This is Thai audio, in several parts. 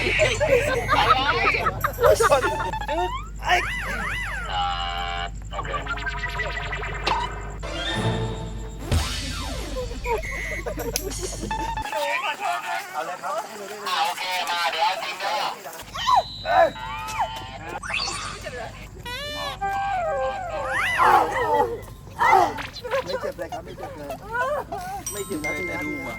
เอาเลยครับโอเคมาเดี๋ยวจริงเด้อไม่เจ็บเลยครับไม่เจ็บเลยไม่เจ็บนะแต่ดูอ่ะ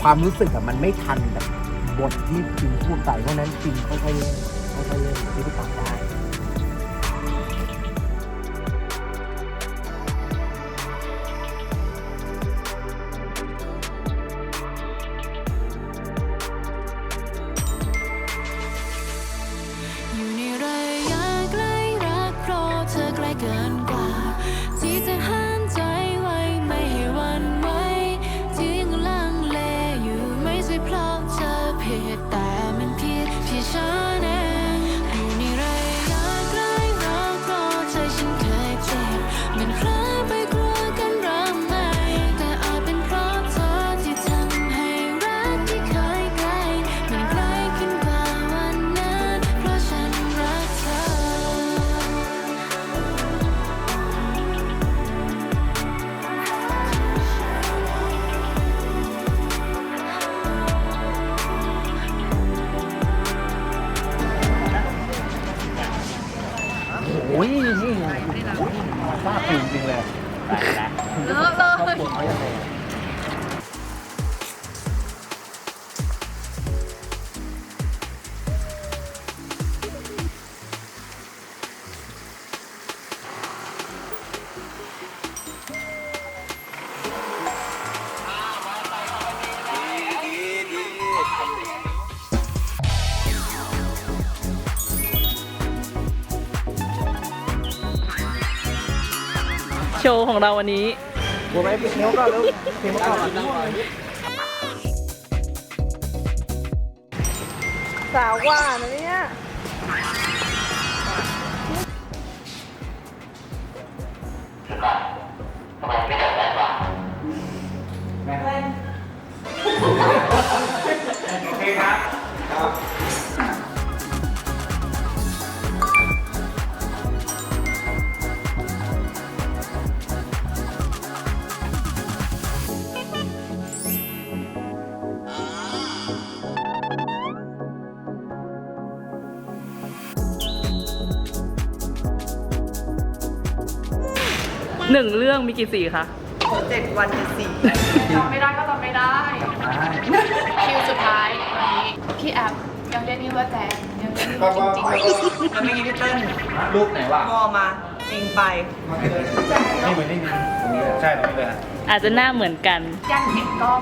ความรู้สึกอะมันไม่ทันกับบทที่ปิงพูดไปเพราะนั้นปิงค่อยๆเล่นที่พี่ตัดได้อยู่ในระยะใกล้รักเพราะเธอใกล้เกินกว่าที่จะห้ามใจไว้ไม่ให้หวั่นไหวที่ยังลังเลอยู่ไม่ใช่เพราะเธอผิดแต่มันผิดที่ฉันเองอยู่ในระยะใกล้รักเพราะใจฉันเคยเจ็บมันเพลินไปกลัวกันรำไหมแต่อาจเป็นเพราะเธอที่ทำให้รักที่เคยใกล้มันใกล้ขึ้นกว่าวันนั้นเพราะฉันรักเธอโอ้ยนี่ทราบจริงๆเลยตายแล้วเลอะเลยเขายังไงโชว์ของเราวันนี้ บัวไหมพี่เนี้ยก็แล้วพี่มาก่อน สาวว่านะเนี่ย โอเคครับครับ หนึ่งเรื่องมีกี่สีคะ 7 วันจะ4 จำไม่ได้ก็จำไม่ได้ คิวสุดท้ายวันนี้พี่แอฟยังเรียกนี่ว่าแจงยังเรียกนี่ว่าจริง แล้วเมื่อกี้พี่เติ้ล รูปไหนวะ งอมาจริงไป นี่เหมือนนี่ตรงนี้ใช่ตรงนี้เลย อาจจะหน้าเหมือนกัน ๆยังเห็นกล้อง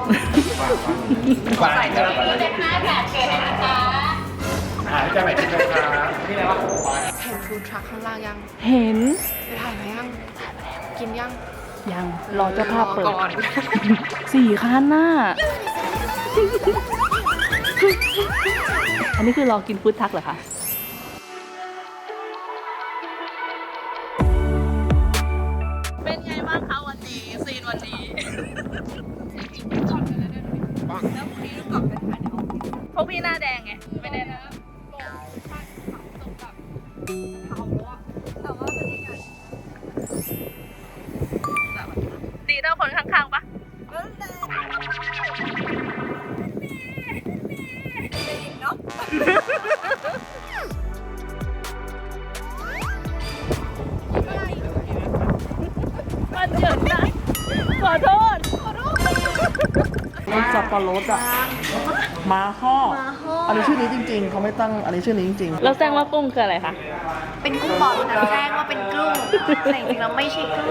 วาง ใส่เธอ เด็ก5 8เกิดนะคะ จะไปที่ไหนครับที่ไหนวะ เห็นฟูดทรัคข้างล่างยัง เห็น ไปถ่ายมายัง กินยัง ยังรอเจ้าภาพเปิด ก่อน 4 คันน่ะ อันนี้คือรอกินฟู้ดทักเหรอคะ เป็นไงบ้างคะวันนี้ซีนวันนี้ แล้วพรุ่งนี้ต้องกลับไปถ่ายในออฟฟิศ พวกพี่หน้าแดงไง ไม่แน่นะ แต่ว่าบรรยากาศ ดีเท่าคนข้างๆปะ มันเหยินนะ ขอโทษ เป็นสับปะรดอ่ะมาห่ออันนี้ชื่อนี้จริง ๆเขาไม่ตั้งอันนี้ชื่อนี้จริงๆ แล้วแซงว่ากุ้งคืออะไรคะ เป็นกุ้งบอลแต่แจ้งว่าเป็นกุ้งแต่จริงๆแล้วไม่ใช่กุ้ง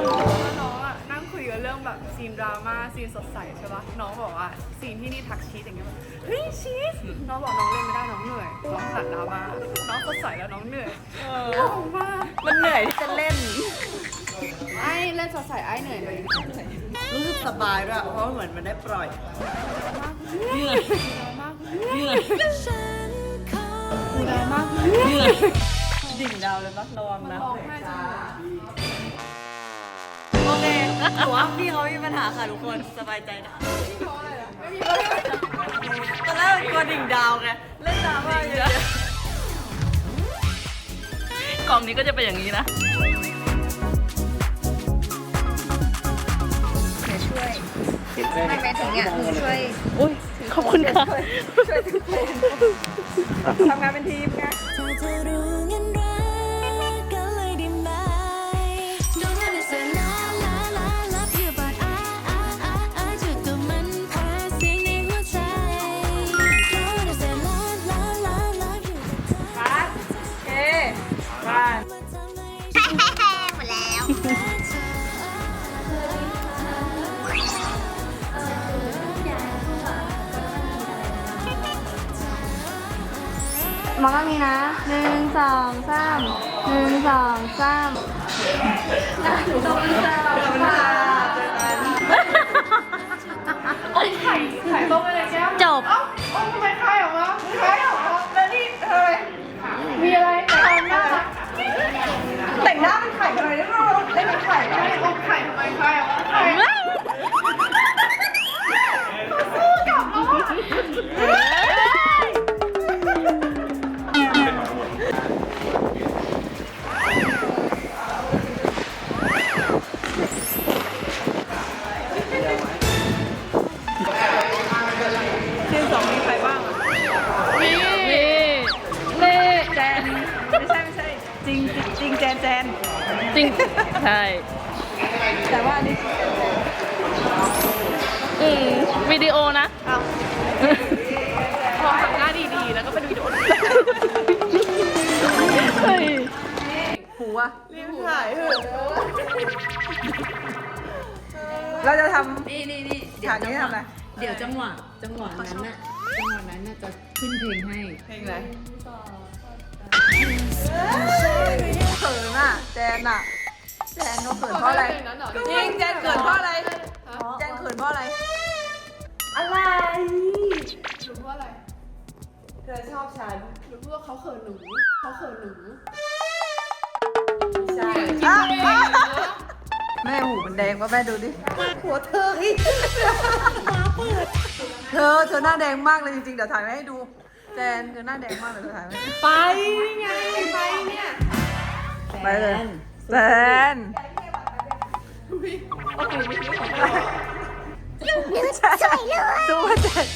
น้องอะนั่งคุยกันเรื่องแบบซีนดราม่าซีนสดใสใช่ปะน้องบอกว่าซีนที่นี่ทักชีสอย่างเงี้ยแบบเฮ้ยชีสน้องบอกน้องเล่นไม่ได้น้องเหนื่อยน้องขัดดราม่าน้องสดใสแล้วน้องเหนื่อยงงมาก มันเหนื่อยที่จะเล่น ไอ้เล่นสดใสไอ้เหนื่อยเลย รู้สึกสบายด้วยเพราะเหมือนมันได้ปล่อย เหนื่อย มาก เหนื่อย เหนื่อยมาก เหนื่อย ดิ่งดาวเลยปะระวังนะ ร้องไห้จังเลย โอเคถือว่าพี่เขามีปัญหาค่ะทุกคนสบายใจนะ เพราะอะไรอะไม่มี ตอนแรกกลัวดิ่งดาวไงเล่นดราม่าเยอะ กล่องนี้ก็จะเป็นอย่างนี้นะ ไม่ไปถึงเนี่ยช่วย อุ้ยขอบคุณค่ะ ทำงานเป็นทีมไง ถ้าเธอรู้งั้นรักกันเลยได้ไหม Don't wanna say la la la love you but I จะก็มันแพ้เสียงในหัวใจ Don't wanna say la la la love you เอ๊บ้าน หมดแล้ว มองก็มีนะ1 2 3 1 2 3ไข่ต้มไปเลยแก้ว จบ ทำไมไข่ออกมาไข่ออกมาแล้วนี่เธอมีอะไรแต่งหน้า แต่งหน้าเป็นไข่กันเลยได้ไหมเล่นเป็นไข่ ไม่อบไข่ทำไมไข่ออกมาไข่ทีมสองมีใครบ้างอะ นี่แจน ไม่ใช่จริงแจน จริง ใช่ แต่ว่าอันนี้ วิดีโอนะ เอา พอทำหน้าดีๆแล้วก็เป็นวิดีโอ เฮ้ย หูอะรีบถ่ายเถอะเราจะทำนี่ฉากนี้ทำอะไร เดี๋ยวจังหวะนั้นน่ะจะขึ้นเพลงให้ เพลงอะไรเขินอ่ะแจนเขาเขินเพราะอะไรจริงแจนเขินเพราะอะไรแจนเขินเพราะอะไร อะไรหรือว่าอะไร เธอชอบฉัน หรือว่าเขาเขินหนู ใช่แม่หูมันแดงป่ะแม่ดูดิหัวเธออีกเธอหน้าแดงมากเลยจริงๆเดี๋ยวถ่ายไว้ให้ดูแจนเธอหน้าแดงมากเลยเธอถ่ายไว้ไปไงไปเนี่ยไปเลยแจนดูว่าแจน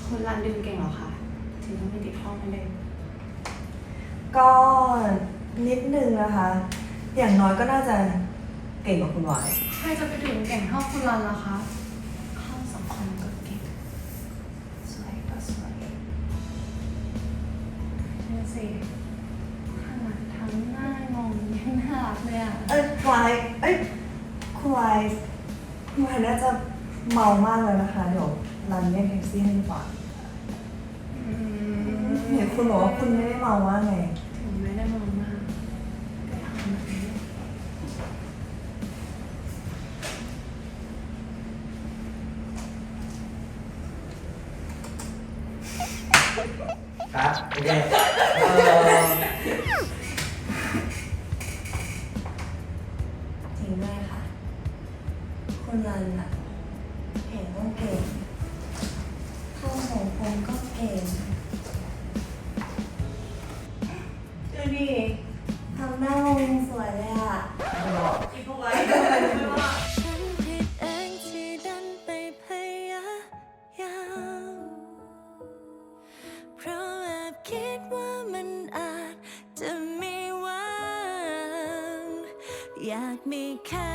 คนรันดึงเก่งเหรอคะถึงต้องไม่ติดห้องนั่นเอง ก็นิดนึงนะคะ อย่างน้อยก็น่าจะเก่งกว่าคุณหวาย ใครจะไปถึงเก่งเท่าคุณรันล่ะคะเข้าสังคมก็เก่งสวยก็สวยดูสิขนาดทำหน้างงยังน่ารักเลยอ่ะ วายคุณวายน่าจะเมามากเลยนะคะ เดี๋ยวรันเรียกแท็กซี่ให้ดีกว่าเห็นคุณบอกว่าคุณไม่ได้เมาว่าไง ถึงไม่ได้มองมากก็ทำแบบนี้ ครับโอเคจริงด้วยค่ะ คุณรันอะเห็นว่าเก่งเข้าของผมก็เก่งดูดิทำหน้างงสวยเลยอ่ะ ฉันผิดเองที่ดันไปพยายาม อยากมีแค่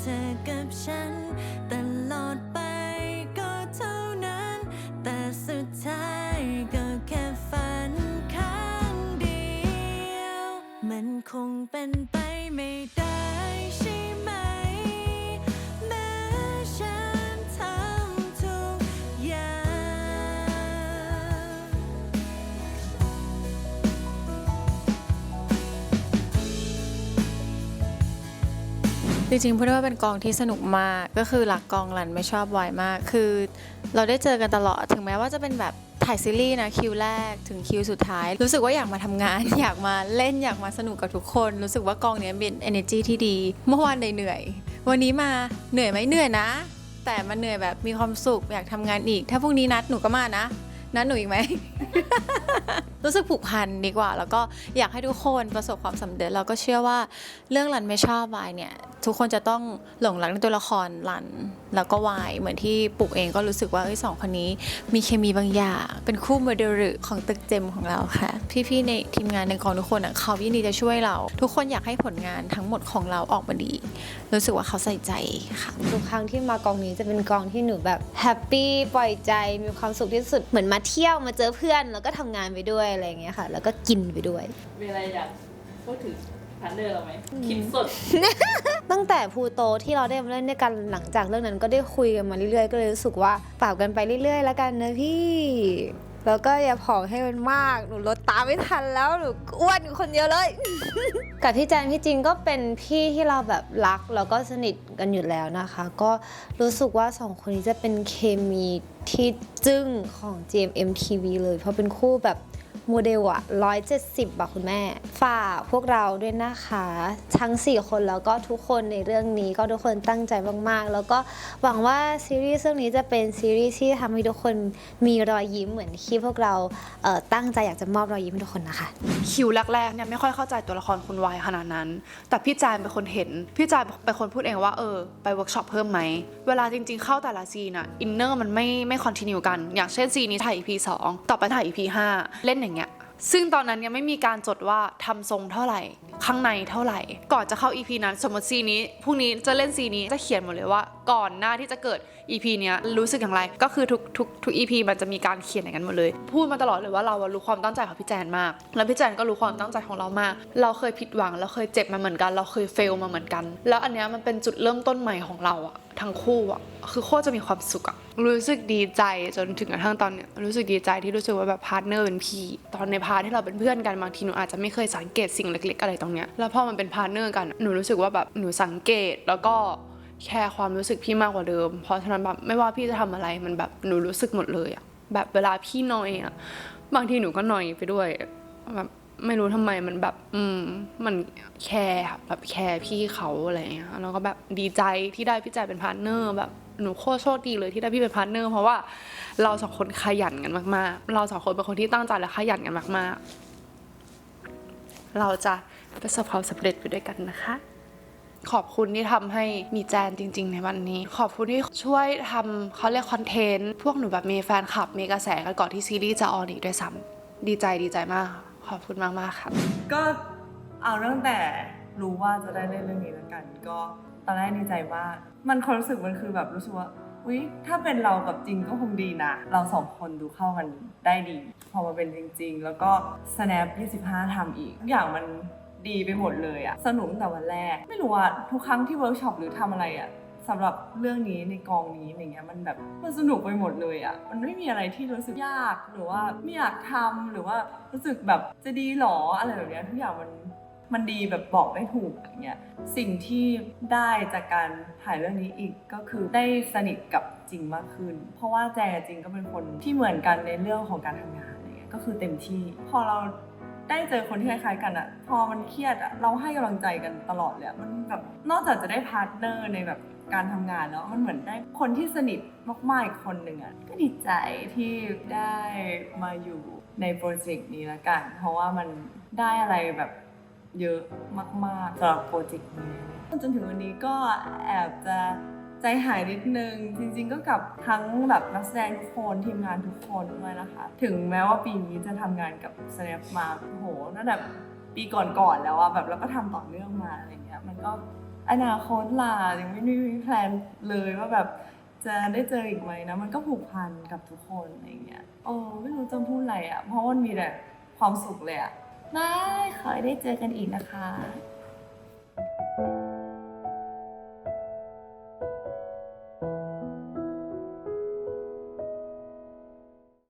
เธอกับฉันตลอดไปก็เท่านั้นแต่สุดท้ายก็แค่ฝันข้างเดียวมันคงเป็นไปไม่ได้ใช่ไหมแม้ฉันทำทุกอย่าง จริงๆพูดได้ว่าเป็นกองที่สนุกมากก็คือรักกองรันไม่ชอบวายมากคือเราได้เจอกันตลอดถึงแม้ว่าจะเป็นแบบถ่ายซีรีส์นะคิวแรกถึงคิวสุดท้ายรู้สึกว่าอยากมาทำงาน อยากมาเล่นอยากมาสนุกกับทุกคนรู้สึกว่ากองนี้เป็น energy ที่ดีเมื่อวานเหนื่อยวันนี้มาเหนื่อยไหมเหนื่อยนะแต่มันเหนื่อยแบบมีความสุขอยากทำงานอีกถ้าพรุ่งนี้นัดหนูก็มานะนัดหนูอีกไหม รู้สึกผูกพันดีกว่าแล้วก็อยากให้ทุกคนประสบความสำเร็จเราก็เชื่อว่าเรื่องรันไม่ชอบวายเนี่ยทุกคนจะต้องหลงรักในตัวละครรันแล้วก็วายเหมือนที่ปุกเองก็รู้สึกว่าสองคนนี้มีเคมีบางอย่างเป็นคู่โมเดลของตึกเจมของเราค่ะพี่ๆในทีมงานในกองทุกคนเขายินดีจะช่วยเราทุกคนอยากให้ผลงานทั้งหมดของเราออกมาดีรู้สึกว่าเขาใส่ใจค่ะทุกครั้งที่มากองนี้จะเป็นกองที่หนูแบบแฮปปี้ปล่อยใจมีความสุขที่สุดเหมือนมาเที่ยวมาเจอเพื่อนแล้วก็ทำงานไปด้วยอะไรอย่างเงี้ยค่ะแล้วก็กินไปด้วยมีอะไรอยากพูดถึงพันเดอร์เราไหมคิดสด ตั้งแต่พูโตที่เราได้มาเล่นด้วยกันหลังจากเรื่องนั้นก็ได้คุยกันมาเรื่อยๆก็เลยรู้สึกว่าฝากกันไปเรื่อยๆแล้วกันนะพี่แล้วก็อย่าผอมให้มันมากหนูลดตามไม่ทันแล้วหนูอ้วนคนเดียวเลย กับพี่แจนพี่จริงก็เป็นพี่ที่เราแบบรักแล้วก็สนิทกันอยู่แล้วนะคะก็รู้สึกว่าสองคนนี้จะเป็นเคมีที่จึ้งของ GMMTV เลยเพราะเป็นคู่แบบโมเดลอะ170อะคุณแม่ฝากพวกเราด้วยนะคะทั้ง4คนแล้วก็ทุกคนในเรื่องนี้ก็ทุกคนตั้งใจมากๆแล้วก็หวังว่าซีรีส์เรื่องนี้จะเป็นซีรีส์ที่ทำให้ทุกคนมีรอยยิ้มเหมือนที่พวกเราตั้งใจอยากจะมอบรอยยิ้มให้ทุกคนนะคะคิวแรกๆเนี่ยไม่ค่อยเข้าใจตัวละครคุณวายขนาดนั้นแต่พี่แจนเป็นคนเห็นพี่แจนเป็นคนพูดเองว่าไปเวิร์กช็อปเพิ่มไหมเวลาจริงๆเข้าแต่ละซีนอะอินเนอร์มันไม่คอนทินิวกันอย่างเช่นซีนนี้ถ่าย EP 2ต่อไปถ่าย EP 5เล่นอย่างเงี้ยซึ่งตอนนั้นยังไม่มีการจดว่าทำทรงเท่าไหร่ข้างในเท่าไหร่ก่อนจะเข้า EP นั้นสมมติซีนี้พรุ่งนี้จะเล่นซีนี้จะเขียนหมดเลยว่าก่อนหน้าที่จะเกิด EP เนี้ยรู้สึกอย่างไรก็คือทุก EP มันจะมีการเขียนอย่างนั้นหมดเลยพูดมาตลอดเลยว่าเรารู้ความตั้งใจของพี่แจนมากแล้วพี่แจนก็รู้ความตั้งใจของเรามากเราเคยผิดหวังเราเคยเจ็บมาเหมือนกันเราเคยเฟลมาเหมือนกันแล้วอันเนี้ยมันเป็นจุดเริ่มต้นใหม่ของเราอะทั้งคู่อะคือโคตรจะมีความสุขอะรู้สึกดีใจจนถึงกระทั่งตอนเนี้ยรู้สึกดีใจที่รู้สึกว่าแบบพาร์ทเนอร์เป็นพี่ตอนในพาร์ทที่เราเป็นเพื่อนกันบางทีหนูอาจจะไม่เคยสังเกตสิ่งเล็กๆอะไรตรงเนี้ยแล้วพอมันเป็นพาร์ทเนอร์กันหนูรู้สึกว่าแบบหนูสังเกตแล้วก็แคร์ความรู้สึกพี่มากกว่าเดิมเพราะฉะนั้นแบบไม่ว่าพี่จะทำอะไรมันแบบหนูรู้สึกหมดเลยอะแบบเวลาพี่นอยอะบางทีหนูก็นอยไปด้วยแบบไม่รู้ทำไมมันแบบมันแคร์แบบแคร์พี่เขาอะไรอย่างเงี้ยแล้วก็แบบดีใจที่ได้พี่แจเป็นพาร์ทเนอร์แบบหนูโคตรโชคดีเลยที่ได้พี่เป็นพาร์ทเนอร์เพราะว่าเราสองคนขยันกันมากๆเราสองคนเป็นคนที่ตั้งใจและขยันกันมากๆเราจะประสบความสำเร็จไปด้วยกันนะคะขอบคุณที่ทำให้มีแจนจริงๆในวันนี้ขอบคุณที่ช่วยทำเขาเรียกคอนเทนต์พวกหนูแบบมีแฟนคลับมีกระแสกันก่อนที่ซีรีส์จะออนอีกด้วยซ้ำดีใจมากขอบคุณมากๆครับก็เอาตั้งแต่รู้ว่าจะได้เล่นเรื่องนี้แล้วกันก็ตอนแรกดีใจมากมันความรู้สึกมันคือแบบรู้สึกว่าอุ๊ยถ้าเป็นเรากับจริงก็คงดีนะเราสองคนดูเข้ากันได้ดีพอมาเป็นจริงๆแล้วก็ Snap 25ทำอีกทุกอย่างมันดีไปหมดเลยอะสนุกตั้งแต่วันแรกไม่รู้ว่าทุกครั้งที่เวิร์กช็อปหรือทำอะไรอะสำหรับเรื่องนี้ในกองนี้อย่างเงี้ยมันแบบมันสนุกไปหมดเลยอะมันไม่มีอะไรที่รู้สึกยากหรือว่าไม่อยากทำหรือว่ารู้สึกแบบจะดีหรออะไรแบบเนี้ยทุกอย่างมันดีแบบบอกไม่ถูกอย่างเงี้ยสิ่งที่ได้จากการถ่ายเรื่องนี้อีกก็คือได้สนิทกับจริงมากขึ้นเพราะว่าแจจริงก็เป็นคนที่เหมือนกันในเรื่องของการทำงานอะไรเงี้ยก็คือเต็มที่พอเราได้เจอคนที่คล้ายๆกันอะพอมันเครียดอะเราให้กำลังใจกันตลอดเลยมันแบบนอกจากจะได้พาร์ทเนอร์ในแบบการทำงานเนาะมันเหมือนได้คนที่สนิทมากๆอีกคนหนึ่งอะก็ดีใจที่ได้มาอยู่ในโปรเจกต์นี้ละกันเพราะว่ามันได้อะไรแบบเยอะมากๆสำหรับโปรเจกต์นี้จนถึงวันนี้ก็แอบจะใจหายนิดนึงจริงๆก็กับทั้งแบบนักแสดงทุกคนทีมงานทุกคนด้วยนะคะถึงแม้ว่าปีนี้จะทำงานกับ Snap มาโอ้โหนั่นแบบ ปีก่อนๆแล้วอะแบบเราก็ทำต่อเนื่องมาอะไรเงี้ยมันก็อนาคตล่ะยังไม่มีแพลนเลยว่าแบบจะได้เจออีกไหมนะมันก็ผูกพันกับทุกคนอะไรเงี้ยไม่รู้จะพูดอะไรอะเพราะมันมีแต่ความสุขเลยอะได้ขอให้ได้เจอกันอีกนะคะ